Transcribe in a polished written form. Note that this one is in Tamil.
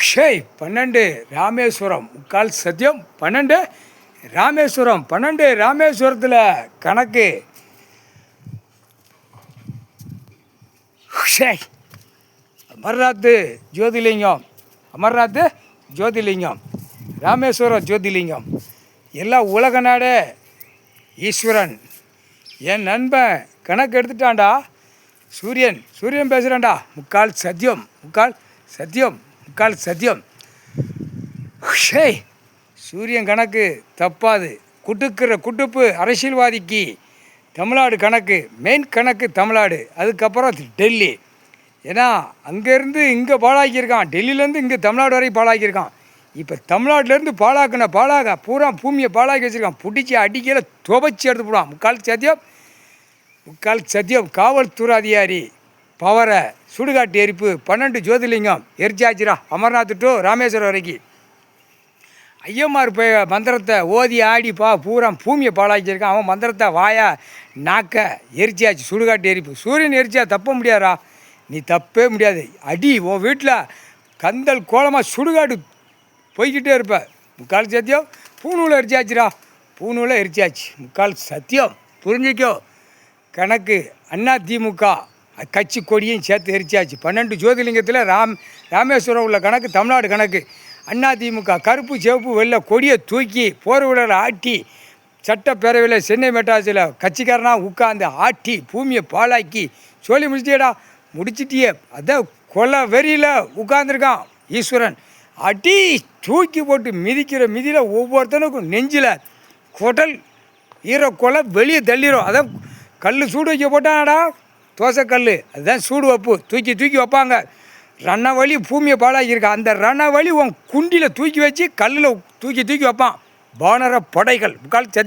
ஷேய் 12 ராமேஸ்வரம் முக்கால் சத்தியம் 12 ராமேஸ்வரம் 12 ராமேஸ்வரத்தில் கணக்கு ஷேய் அமர்நாத் ஜோதிலிங்கம் அமர்நாத் ஜோதிலிங்கம் ராமேஸ்வரம் ஜோதிலிங்கம் எல்லாம் உலக நாடே ஈஸ்வரன் என் நண்பன் கணக்கு எடுத்துட்டான்டா சூரியன் பேசுகிறான்டா முக்கால் சத்தியம் முக்கால் சத்தியம் முக்கால் சத்தியம் ஷேய் சூரியன் கணக்கு தப்பாது குட்டுப்பு அரசியல்வாதிக்கு தமிழ்நாடு கணக்கு மெயின் கணக்கு தமிழ்நாடு, அதுக்கப்புறம் டெல்லி. ஏன்னா அங்கேருந்து இங்கே பாழாக்கியிருக்கான், டெல்லியிலேருந்து இங்கே தமிழ்நாடு வரைக்கும் பாழாக்கியிருக்கான். இப்போ தமிழ்நாட்டிலேருந்து பாழாக பூரா பூமியை பாழாக்கி வச்சுருக்கான். பிடிச்சி அடிக்கையில் துவச்சி எடுத்து போடுவான். முக்கால் சத்தியம் காவல்துறை அதிகாரி பவரை சுடுகாட்டு எரிப்பு 12 ஜோதிலிங்கம் எரிச்சாச்சுரா அமர்நாத் டு ராமேஸ்வரம் வரைக்கும். ஐயம்மார் போய் மந்திரத்தை ஓதி ஆடி பூரா பூமியை பாழாக்கியிருக்கான். அவன் மந்திரத்தை வாயா நாக்க எரிச்சாச்சு சுடுகாட்டு எரிப்பு. சூரியன் எரிச்சா தப்ப முடியாதா, நீ தப்பே முடியாது. அடி உன் வீட்டில் கந்தல் கோலமாக சுடுகாடு போய்கிட்டே இருப்ப. முக்கால் சத்தியம் பூநூலை எரிச்சாச்சு முக்கால் சத்தியம் புரிஞ்சிக்கோ. கணக்கு அதிமுக கட்சி கொடியும் சேர்த்து எரிச்சாச்சு. 12 ஜோதிலிங்கத்தில் ராமேஸ்வரம் உள்ள கணக்கு தமிழ்நாடு கணக்கு. அதிமுக கருப்பு சிவப்பு வெள்ளை கொடியை தூக்கி போர் விடலை ஆட்டி சட்டப்பேரவையில் சென்னை மெட்ராஸில் கட்சிக்காரனாக உட்காந்து ஆட்டி பூமியை பாழாக்கி சொல்லி முடிச்சிட்டியே. அதான் கொலை வெறியில் உட்காந்துருக்கான் ஈஸ்வரன். அடி தூக்கி போட்டு மிதிக்கிற மிதியில் ஒவ்வொருத்தனுக்கும் நெஞ்சில் குடல் ஈரக்கொலை வெளியே தள்ளிடும். அதான் கல் சூடு வைக்க போட்டானடா தோசைக்கல், அதுதான் சூடு வைப்பு. தூக்கி வைப்பாங்க. ரணவழி பூமியை பாழாக்கியிருக்கா. அந்த ரணவழி உன் குண்டியில் தூக்கி வச்சு கல்லில் தூக்கி வைப்பான். வானர படைகள் முக்கால்